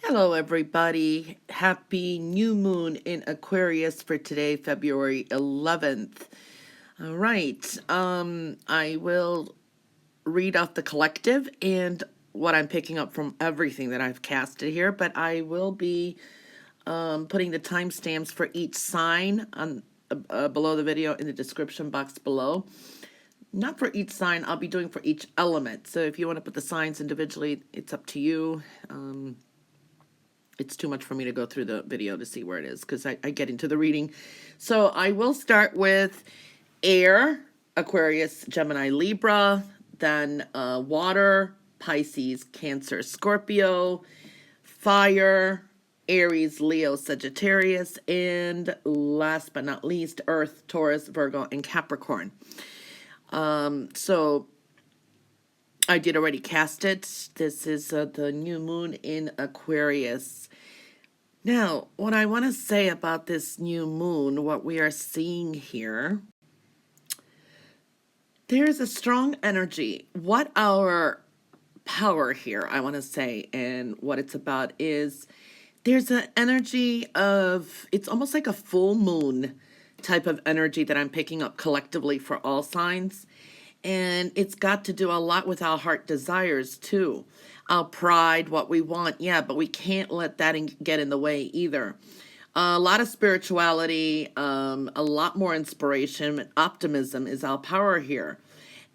Hello, everybody. Happy new moon in Aquarius for today, February 11th. All right. I will read off the collective and what I'm picking up from everything that I've casted here, but I will be putting the timestamps for each sign on below the video in the description box below. Not for each sign, I'll be doing for each element. So if you want to put the signs individually, it's up to you. It's too much for me to go through the video to see where it is because I get into the reading. So I will start with air, Aquarius, Gemini, Libra, then water, Pisces, Cancer, Scorpio, fire, Aries, Leo, Sagittarius, and last but not least, earth, Taurus, Virgo, and Capricorn. So I did already cast it. This is the new moon in Aquarius. Now, what I want to say about this new moon, what we are seeing here, there's a strong energy. What our power here, I want to say, and what it's about is there's an energy of, it's almost like a full moon type of energy that I'm picking up collectively for all signs. And it's got to do a lot with our heart desires too. Our pride, what we want, yeah, but we can't let that get in the way either. A lot of spirituality, a lot more inspiration, optimism is our power here.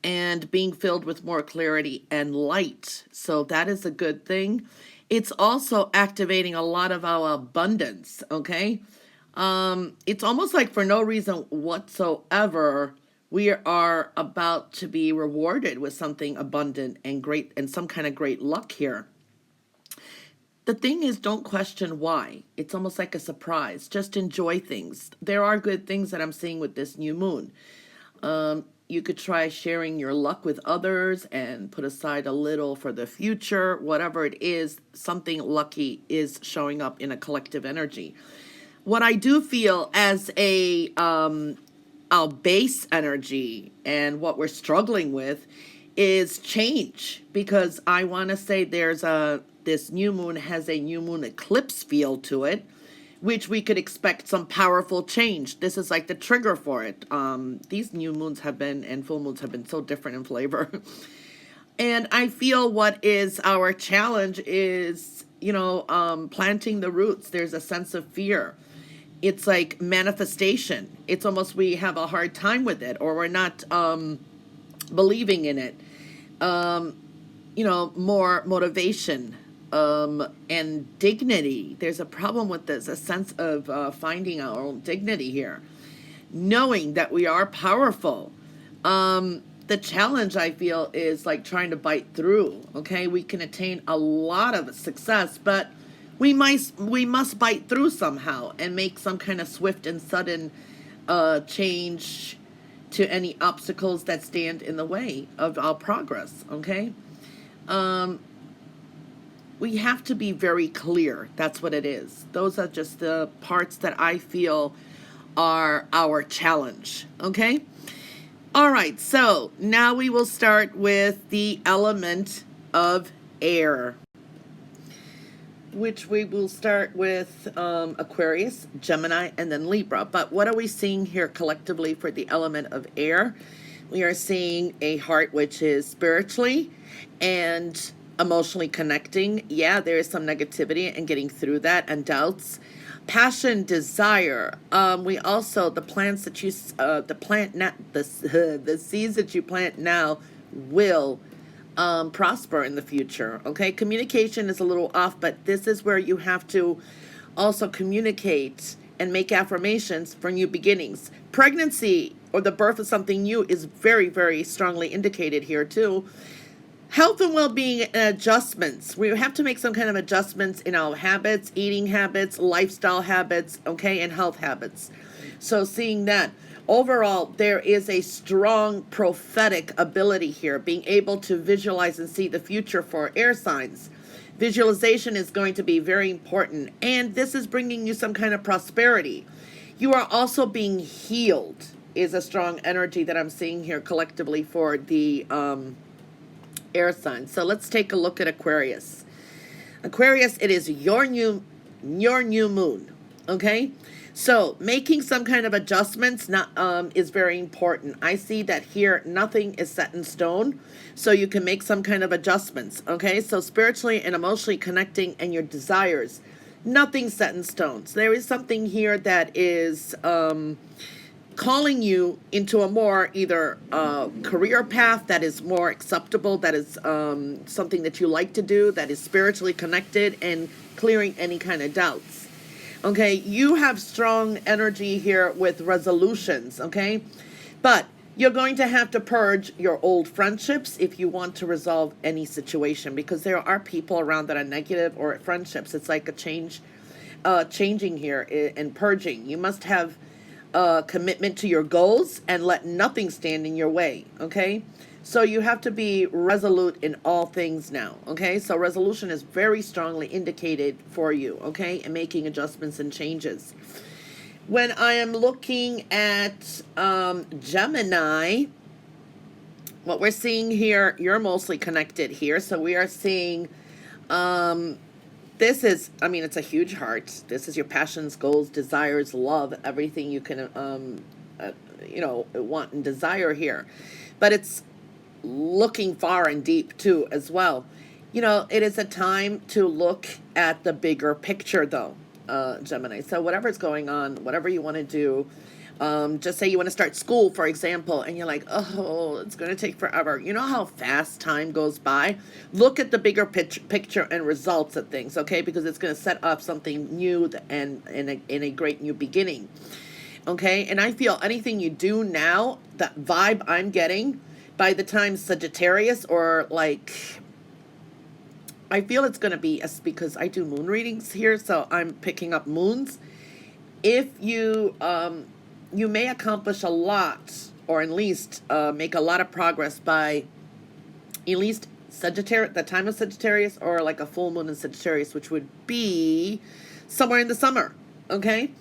And being filled with more clarity and light. So that is a good thing. It's also activating a lot of our abundance, okay? It's almost like for no reason whatsoever, we are about to be rewarded with something abundant and great and some kind of great luck here. The thing is, don't question why. It's almost like a surprise. Just enjoy things. There are good things that I'm seeing with this new moon. You could try sharing your luck with others and put aside a little for the future. Whatever it is, something lucky is showing up in a collective energy. What I do feel as our base energy and what we're struggling with is change, because I want to say this new moon has a new moon eclipse feel to it, which we could expect some powerful change. This is like the trigger for it. These new moons have been and full moons have been so different in flavor. And I feel what is our challenge is, planting the roots. There's a sense of fear. It's like manifestation. It's almost we have a hard time with it, or we're not believing in it. More motivation and dignity. There's a problem with this, a sense of finding our own dignity here, knowing that we are powerful. The challenge, I feel, is like trying to bite through. Okay, we can attain a lot of success, but we must bite through somehow and make some kind of swift and sudden change to any obstacles that stand in the way of our progress, okay? We have to be very clear. That's what it is. Those are just the parts that I feel are our challenge, okay? All right, so now we will start with the element of air, which we will start with Aquarius, Gemini, and then Libra. But what are we seeing here collectively for the element of air? We are seeing a heart which is spiritually and emotionally connecting. Yeah, there is some negativity and getting through that and doubts. Passion, desire. We also, the plants that you, the seeds that you plant now will prosper in the future. Okay, communication is a little off, but this is where you have to also communicate and make affirmations for new beginnings. Pregnancy or the birth of something new is very, very strongly indicated here too. Health and well-being and adjustments. We have to make some kind of adjustments in our habits, eating habits, lifestyle habits, okay, and health habits. So seeing that. Overall, there is a strong prophetic ability here, being able to visualize and see the future for air signs. Visualization is going to be very important, and this is bringing you some kind of prosperity. You are also being healed, is a strong energy that I'm seeing here collectively for the air signs. So let's take a look at Aquarius. Aquarius, it is your new moon. Okay? So making some kind of adjustments not is very important. I see that here nothing is set in stone, so you can make some kind of adjustments. Okay, so spiritually and emotionally connecting and your desires, nothing set in stone. So there is something here that is calling you into a more either career path that is more acceptable, that is something that you like to do, that is spiritually connected, and clearing any kind of doubts. Okay, you have strong energy here with resolutions, okay? But you're going to have to purge your old friendships if you want to resolve any situation, because there are people around that are negative, or friendships. It's like a changing here and purging. You must have commitment to your goals and let nothing stand in your way, okay? So you have to be resolute in all things now, okay? So resolution is very strongly indicated for you, okay? And making adjustments and changes. When I am looking at Gemini, what we're seeing here, you're mostly connected here. So we are seeing, this is, I mean, it's a huge heart. This is your passions, goals, desires, love, everything you can, want and desire here. But it's looking far and deep too as well. It is a time to look at the bigger picture though, Gemini. So whatever's going on, whatever you want to do, just say you want to start school, for example, and you're like, oh, it's going to take forever. You know how fast time goes by? Look at the bigger picture and results of things, okay? Because it's going to set up something new and in a great new beginning, okay? And I feel anything you do now, that vibe I'm getting, by the time Sagittarius, or like, I feel it's going to be, because I do moon readings here, so I'm picking up moons. If you you may accomplish a lot, or at least make a lot of progress by at least Sagittarius, the time of Sagittarius, or like a full moon in Sagittarius, which would be somewhere in the summer, okay?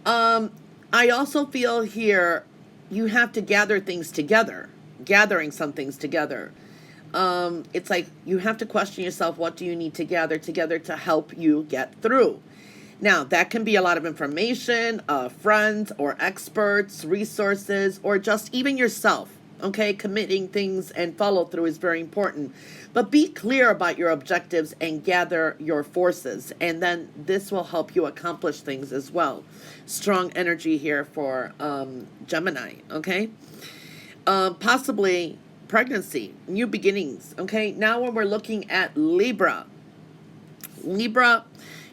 I also feel here you have to gather things together, gathering some things together. It's like you have to question yourself, what do you need to gather together to help you get through? Now, that can be a lot of information, friends or experts, resources, or just even yourself, okay? Committing things and follow through is very important. But be clear about your objectives and gather your forces, and then this will help you accomplish things as well. Strong energy here for Gemini, okay? Possibly pregnancy, new beginnings, okay? Now when we're looking at Libra,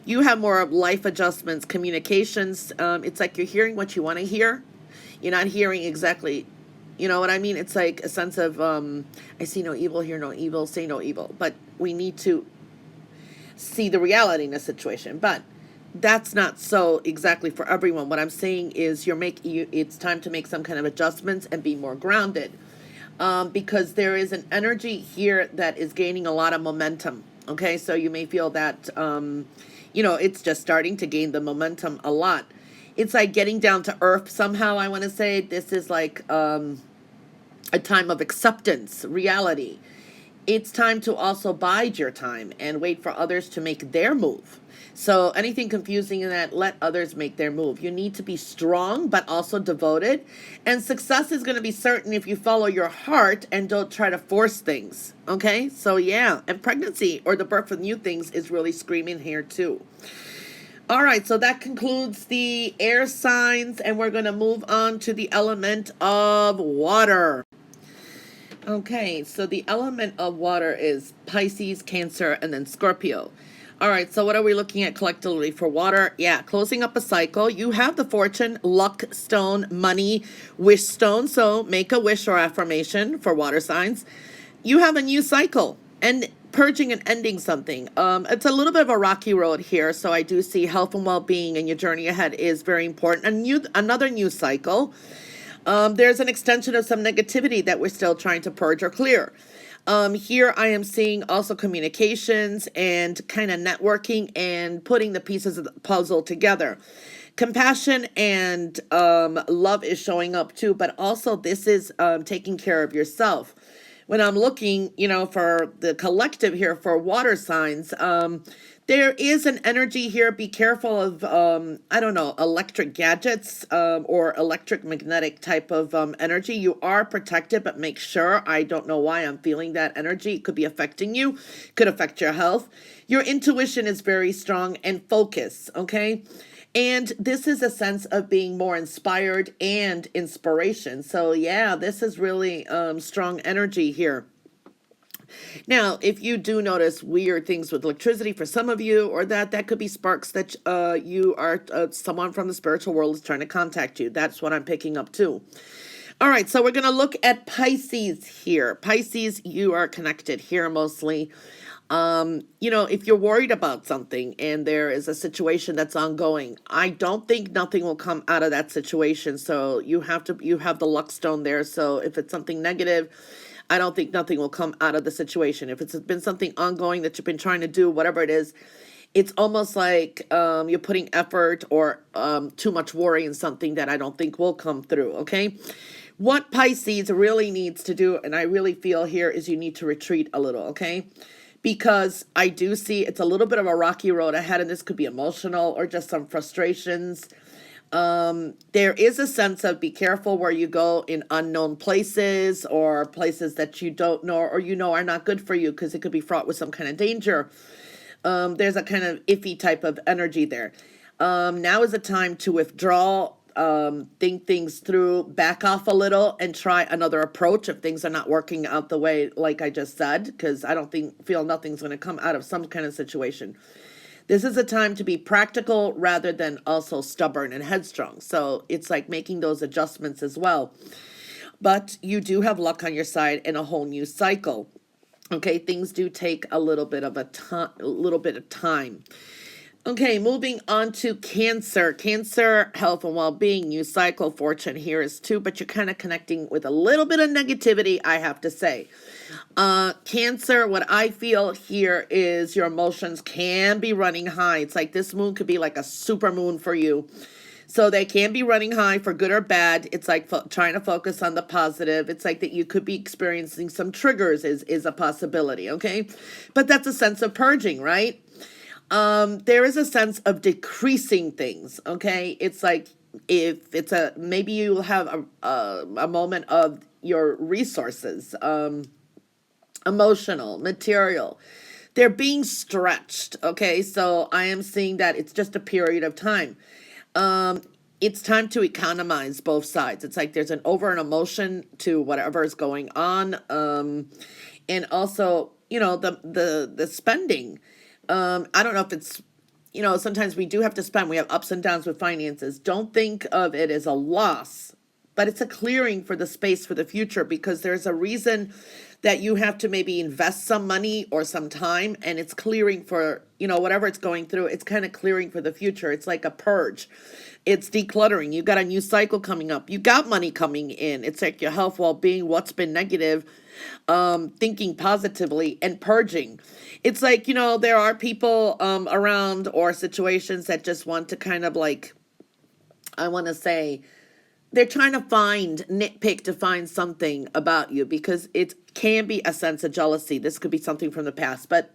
you have more of life adjustments, communications. It's like you're hearing what you want to hear. You're not hearing exactly, you know what I mean? It's like a sense of, I see no evil, hear no evil, say no evil. But we need to see the reality in a situation. But that's not so exactly for everyone. What I'm saying is it's time to make some kind of adjustments and be more grounded. Because there is an energy here that is gaining a lot of momentum. Okay, so you may feel that, it's just starting to gain the momentum a lot. It's like getting down to earth somehow, I want to say. This is like a time of acceptance, reality. It's time to also bide your time and wait for others to make their move. So anything confusing in that, let others make their move. You need to be strong, but also devoted. And success is going to be certain if you follow your heart and don't try to force things. Okay? So yeah, and pregnancy or the birth of new things is really screaming here too. All right, so that concludes the air signs, and we're going to move on to the element of water. Okay, so the element of water is Pisces, Cancer, and then Scorpio. All right, so what are we looking at collectively for water? Yeah, closing up a cycle. You have the fortune, luck stone, money, wish stone. So make a wish or affirmation for water signs. You have a new cycle and purging and ending something. It's a little bit of a rocky road here. So I do see health and well-being and your journey ahead is very important. Another new cycle. There's an extension of some negativity that we're still trying to purge or clear. Here I am seeing also communications and kind of networking and putting the pieces of the puzzle together. Compassion and love is showing up too, but also this is taking care of yourself. when I'm looking, for the collective here for water signs, there is an energy here. Be careful of, I don't know, electric gadgets, or electric magnetic type of energy. You are protected, but make sure. I don't know why I'm feeling that energy. It could be affecting you, could affect your health. Your intuition is very strong and focus, okay? And this is a sense of being more inspired and inspiration. So yeah, this is really strong energy here. Now, if you do notice weird things with electricity for some of you, or that could be sparks that you are someone from the spiritual world is trying to contact you. That's what I'm picking up too. All right, so we're going to look at Pisces here. Pisces, you are connected here mostly. If you're worried about something and there is a situation that's ongoing, I don't think nothing will come out of that situation. So you have the luck stone there. So if it's something negative, I don't think nothing will come out of the situation. If it's been something ongoing that you've been trying to do, whatever it is, it's almost like you're putting effort or too much worry in something that I don't think will come through, okay? What Pisces really needs to do, and I really feel here, is you need to retreat a little, okay? Because I do see it's a little bit of a rocky road ahead, and this could be emotional or just some frustrations. There is a sense of be careful where you go in unknown places or places that you don't know or are not good for you, because it could be fraught with some kind of danger. There's a kind of iffy type of energy there. Now is the time to withdraw, think things through, back off a little, and try another approach if things are not working out the way like I just said, because I don't feel nothing's going to come out of some kind of situation. This is a time to be practical rather than also stubborn and headstrong. So it's like making those adjustments as well. But you do have luck on your side and a whole new cycle. Okay, things do take a little bit of time. Okay, moving on to Cancer. Cancer, health and well-being, new cycle, fortune here is too, but you're kind of connecting with a little bit of negativity, I have to say. Cancer, what I feel here is your emotions can be running high. It's like this moon could be like a super moon for you. So they can be running high for good or bad. It's like trying to focus on the positive. It's like that you could be experiencing some triggers is a possibility, okay? But that's a sense of purging, right? There is a sense of decreasing things, okay? It's like if it's maybe you will have a moment of your resources, emotional, material. They're being stretched, okay? So I am seeing that it's just a period of time. It's time to economize both sides. It's like there's an emotion to whatever is going on. And also, the spending. I don't know if it's, sometimes we do have to spend. We have ups and downs with finances. Don't think of it as a loss, but it's a clearing for the space for the future, because there's a reason that you have to maybe invest some money or some time, and it's clearing for, whatever it's going through. It's kind of clearing for the future. It's like a purge. It's decluttering. You got a new cycle coming up. You got money coming in. It's like your health, well-being, what's been negative, thinking positively and purging. It's like, there are people around or situations that just want to kind of like, I want to say, they're trying to nitpick to find something about you, because it can be a sense of jealousy. This could be something from the past, but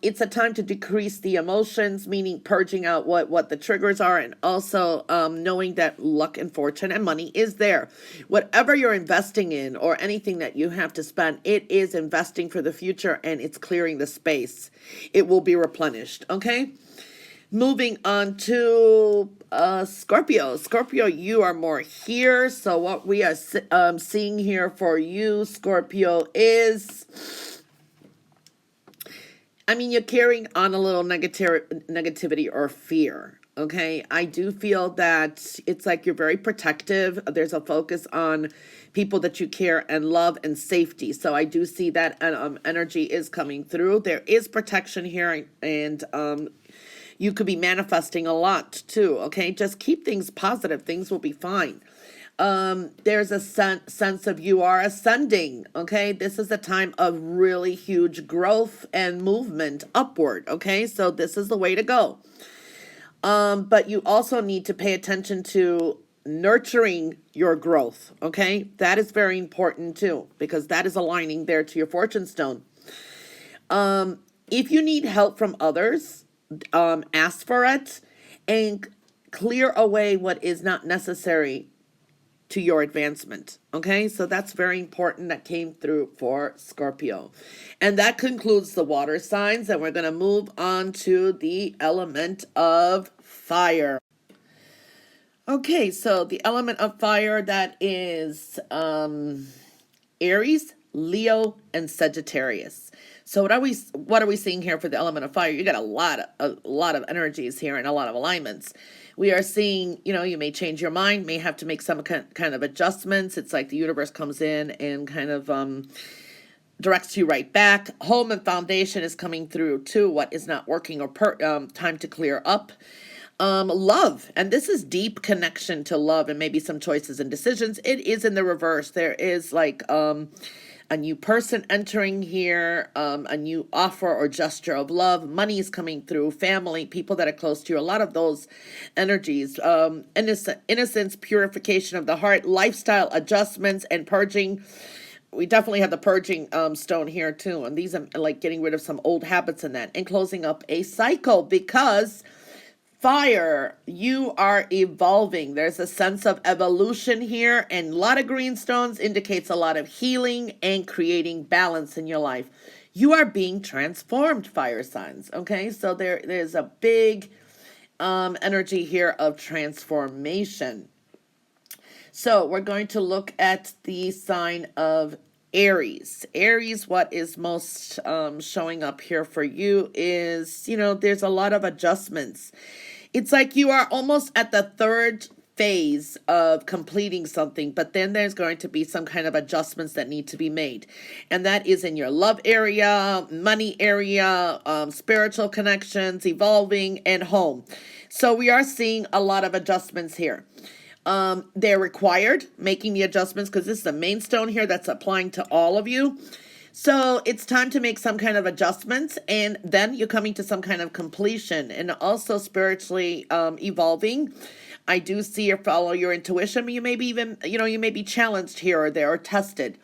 it's a time to decrease the emotions, meaning purging out what the triggers are, and also knowing that luck and fortune and money is there. Whatever you're investing in or anything that you have to spend, it is investing for the future, and it's clearing the space. It will be replenished, okay? Moving on to Scorpio. Scorpio, you are more here. So what we are seeing here for you, Scorpio, is, you're carrying on a little negativity or fear. Okay, I do feel that it's like you're very protective. There's a focus on people that you care and love and safety. So I do see that energy is coming through. There is protection here, and you could be manifesting a lot too, okay? Just keep things positive. Things will be fine. There's a sense of you are ascending, okay? This is a time of really huge growth and movement upward, okay? So this is the way to go. But you also need to pay attention to nurturing your growth. Okay, that is very important too, because that is aligning there to your fortune stone. If you need help from others, ask for it and clear away what is not necessary to your advancement. Okay, so that's very important. That came through for Scorpio. And that concludes the water signs, and we're going to move on to the element of fire. Okay, so the element of fire, that is Aries, Leo, and Sagittarius. So what are we seeing here for the element of fire? You got a lot of energies here and a lot of alignments. We are seeing, you may change your mind, may have to make some kind of adjustments. It's like the universe comes in and kind of directs you right back. Home and foundation is coming through too. What is not working, or time to clear up. Love, and this is deep connection to love and maybe some choices and decisions. It is in the reverse. There is like a new person entering here, a new offer or gesture of love. Money is coming through, family, people that are close to you, a lot of those energies. Innocence, purification of the heart, lifestyle adjustments, and purging. We definitely have the purging stone here too, and these are like getting rid of some old habits in that, and closing up a cycle, because fire, you are evolving. There's a sense of evolution here, and a lot of green stones indicates a lot of healing and creating balance in your life. You are being transformed, fire signs. Okay, so there's a big energy here of transformation. So we're going to look at the sign of Aries. Aries, what is most showing up here for you is, there's a lot of adjustments. It's like you are almost at the third phase of completing something, but then there's going to be some kind of adjustments that need to be made. And that is in your love area, money area, spiritual connections, evolving, and home. So we are seeing a lot of adjustments here. They're required, making the adjustments, because this is the main stone here that's applying to all of you. So it's time to make some kind of adjustments, and then you're coming to some kind of completion, and also spiritually evolving. I do see or follow your intuition. You may be even, you may be challenged here or there, or tested.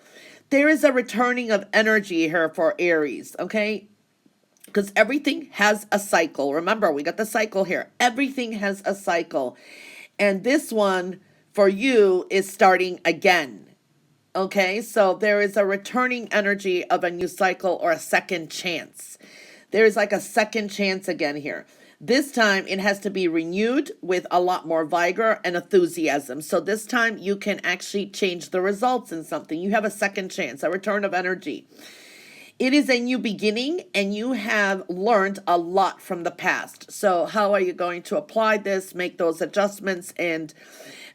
There is a returning of energy here for Aries, okay? Because everything has a cycle. Remember, we got the cycle here. Everything has a cycle. And this one for you is starting again. Okay, so there is a returning energy of a new cycle or a second chance. There is like a second chance again here. This time it has to be renewed with a lot more vigor and enthusiasm. So this time you can actually change the results in something. You have a second chance, a return of energy. It is a new beginning, and you have learned a lot from the past. So how are you going to apply this, make those adjustments, and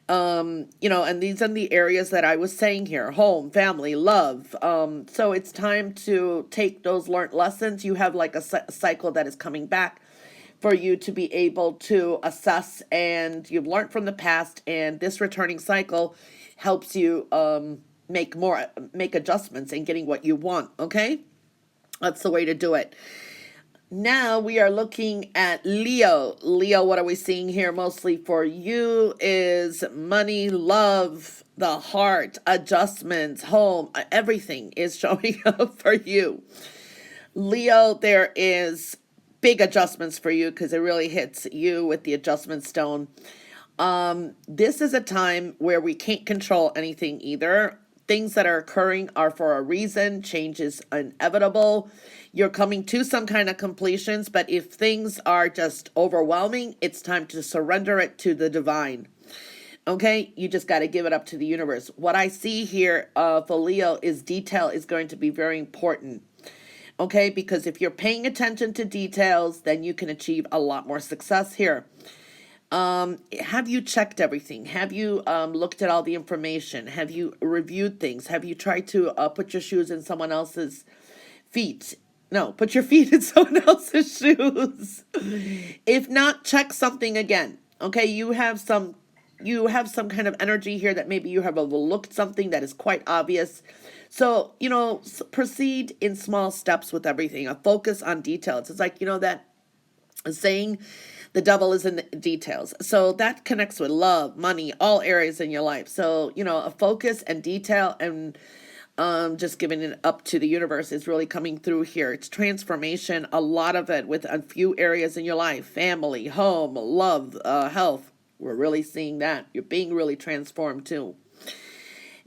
and these are the areas that I was saying here: home, family, love. So it's time to take those learned lessons. You have like a cycle that is coming back for you to be able to assess, and you've learned from the past, and this returning cycle helps you make adjustments and getting what you want. Okay, that's the way to do it. Now we are looking at Leo. Leo, what are we seeing here mostly for you is money, love, the heart, adjustments, home. Everything is showing up for you. Leo, there is big adjustments for you, because it really hits you with the adjustment stone. This is a time where we can't control anything either. Things that are occurring are for a reason. Change is inevitable. You're coming to some kind of completions, but if things are just overwhelming, it's time to surrender it to the divine. Okay, you just got to give it up to the universe. What I see here for Leo is detail is going to be very important. Okay, because if you're paying attention to details, then you can achieve a lot more success here. Have you checked everything? Have you looked at all the information? Have you reviewed things? Have you tried to put your shoes in someone else's feet? No, put your feet in someone else's shoes. If not, check something again. Okay, you have some kind of energy here that maybe you have overlooked something that is quite obvious. So, proceed in small steps with everything. A focus on details. It's like, that saying the devil is in the details. So that connects with love, money, all areas in your life. So, a focus and detail and just giving it up to the universe is really coming through here. It's transformation, a lot of it with a few areas in your life: family, home, love, health. We're really seeing that. You're being really transformed too.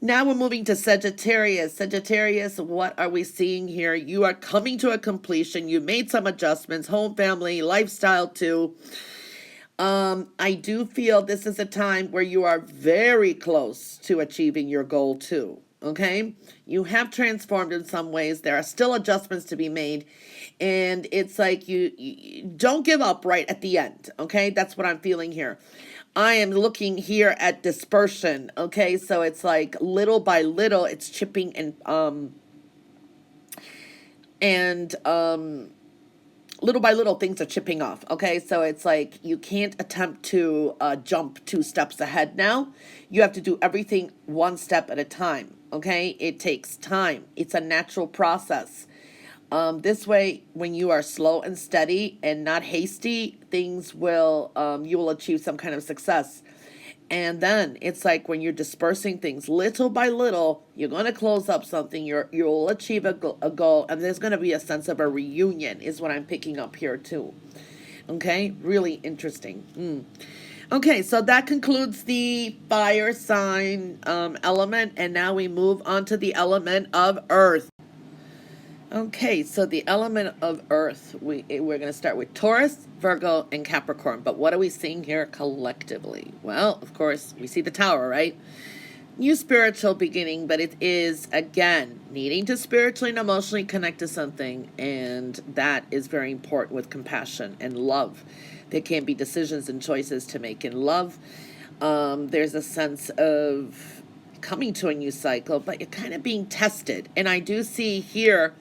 Now we're moving to Sagittarius. Sagittarius, what are we seeing here? You are coming to a completion. You made some adjustments, home, family, lifestyle too. I do feel this is a time where you are very close to achieving your goal too. Okay, you have transformed in some ways. There are still adjustments to be made, and it's like you don't give up right at the end. Okay, that's what I'm feeling here. I am looking here at dispersion. Okay, so it's like little by little, it's chipping and little by little things are chipping off. Okay, so it's like you can't attempt to jump 2 steps ahead now. You have to do everything 1 step at a time. Okay, it takes time. It's a natural process. This way, when you are slow and steady and not hasty, things will you will achieve some kind of success. And then it's like when you're dispersing things little by little, you're going to close up something. You'll achieve a goal, and there's going to be a sense of a reunion, is what I'm picking up here too. Okay, really interesting. Okay, so that concludes the fire sign element, and now we move on to the element of earth. Okay, so the element of earth, we're going to start with Taurus, Virgo, and Capricorn. But what are we seeing here collectively? Well, of course, we see the tower, right? New spiritual beginning, but it is, again, needing to spiritually and emotionally connect to something. And that is very important with compassion and love. There can be decisions and choices to make in love. There's a sense of coming to a new cycle, but you're kind of being tested. And I do see here,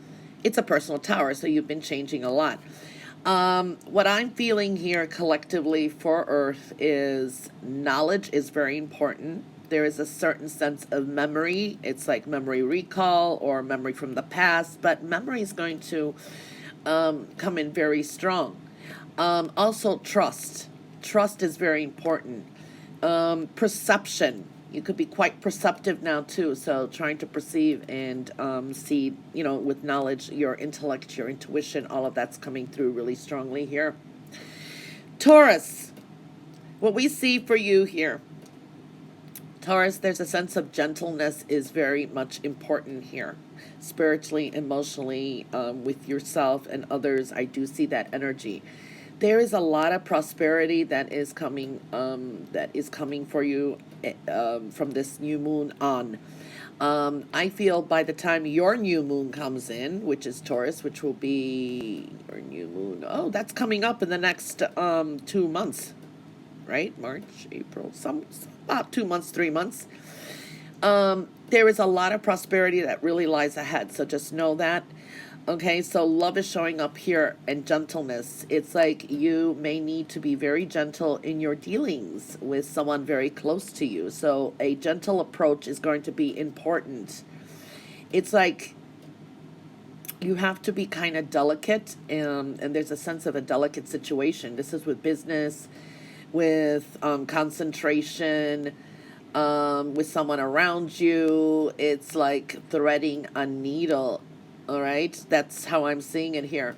it's a personal tower, so you've been changing a lot. What I'm feeling here collectively for Earth is knowledge is very important. There is a certain sense of memory. It's like memory recall or memory from the past, but memory is going to come in very strong. Also, trust. Trust is very important. Perception. You could be quite perceptive now too. So trying to perceive and see, with knowledge, your intellect, your intuition, all of that's coming through really strongly here. Taurus, what we see for you here. Taurus, there's a sense of gentleness is very much important here. Spiritually, emotionally, with yourself and others, I do see that energy. There is a lot of prosperity that is coming for you from this new moon on. I feel by the time your new moon comes in, which is Taurus, which will be your new moon. Oh, that's coming up in the next 2 months, right? March, April, some about 2 months, 3 months. There is a lot of prosperity that really lies ahead. So just know that. Okay, so love is showing up here and gentleness. It's like you may need to be very gentle in your dealings with someone very close to you. So a gentle approach is going to be important. It's like you have to be kind of delicate, and there's a sense of a delicate situation. This is with business, with concentration, with someone around you. It's like threading a needle. All right, that's how I'm seeing it here.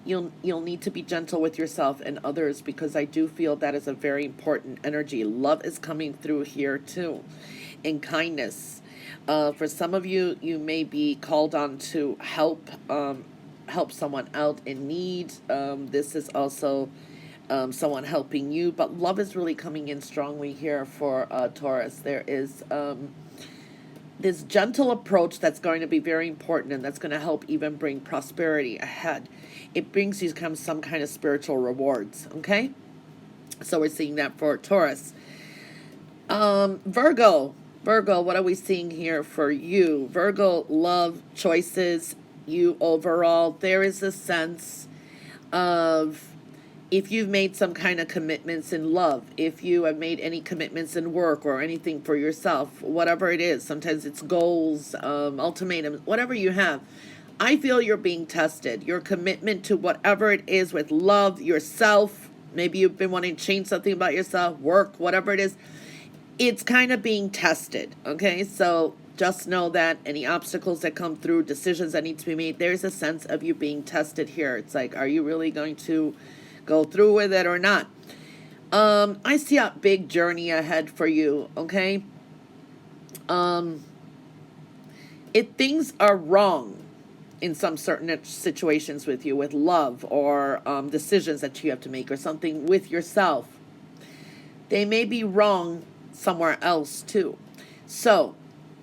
You'll need to be gentle with yourself and others, because I do feel that is a very important energy. Love is coming through here too, and kindness. For some of you, you may be called on to help someone out in need. This is also someone helping you, but love is really coming in strongly here for Taurus. There is this gentle approach that's going to be very important, and that's going to help even bring prosperity ahead. It brings you some kind of spiritual rewards, okay? So we're seeing that for Taurus. Virgo, what are we seeing here for you? Virgo, love, choices, you overall. There is a sense of, if you've made some kind of commitments in love, if you have made any commitments in work or anything for yourself, whatever it is, sometimes it's goals, ultimatums, whatever you have, I feel you're being tested. Your commitment to whatever it is with love, yourself, maybe you've been wanting to change something about yourself, work, whatever it is, it's kind of being tested. Okay, so just know that any obstacles that come through, decisions that need to be made, there's a sense of you being tested here. It's like, are you really going to go through with it or not? I see a big journey ahead for you. Okay, if things are wrong in some certain situations with you, with love or decisions that you have to make or something with yourself, they may be wrong somewhere else too. So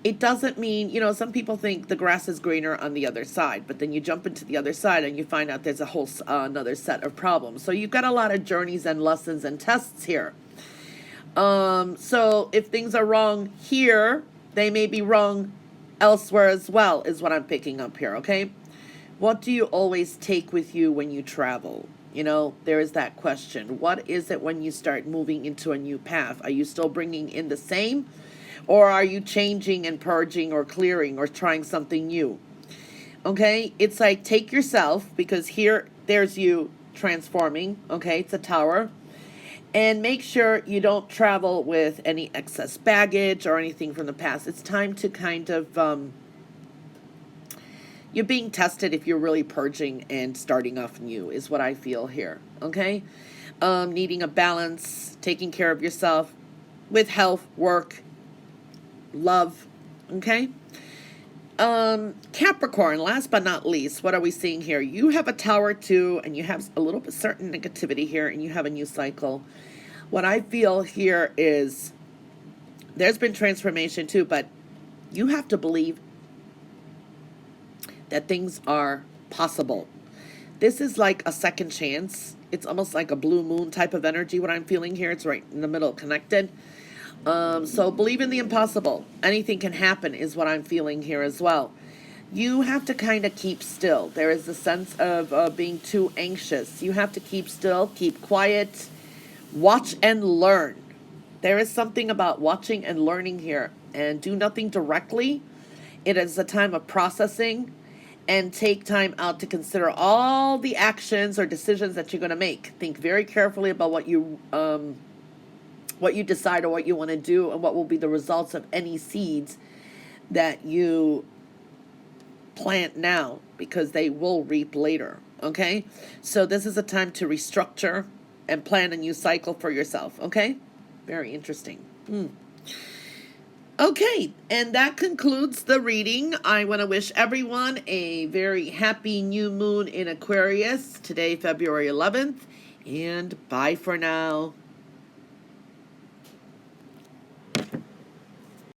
it doesn't mean, some people think the grass is greener on the other side, but then you jump into the other side and you find out there's a whole another set of problems. So you've got a lot of journeys and lessons and tests here. So if things are wrong here, they may be wrong elsewhere as well, is what I'm picking up here. Okay, what do you always take with you when you travel? There is that question. What is it when you start moving into a new path? Are you still bringing in the same, or are you changing and purging or clearing or trying something new? Okay, it's like, take yourself, because there's you transforming. Okay, it's a tower. And make sure you don't travel with any excess baggage or anything from the past. It's time to kind of, you're being tested if you're really purging and starting off new, is what I feel here. Okay, needing a balance, taking care of yourself with health, work, love. Okay, Capricorn, last but not least, what are we seeing here? You have a tower too, and you have a little bit certain negativity here, and you have a new cycle. What I feel here is there's been transformation too, but you have to believe that things are possible. This is like a second chance. It's almost like a blue moon type of energy, what I'm feeling here. It's right in the middle, connected. So believe in the impossible. Anything can happen is what I'm feeling here as well. You have to kind of keep still. There is a sense of being too anxious. You have to keep still, keep quiet, watch and learn. There is something about watching and learning here, and do nothing directly. It is a time of processing, and take time out to consider all the actions or decisions that you're going to make. Think very carefully about what you decide or what you want to do, and what will be the results of any seeds that you plant now, because they will reap later. Okay, so this is a time to restructure and plan a new cycle for yourself. Okay, very interesting. Okay, and that concludes the reading. I want to wish everyone a very happy new moon in Aquarius today, February 11th, and bye for now.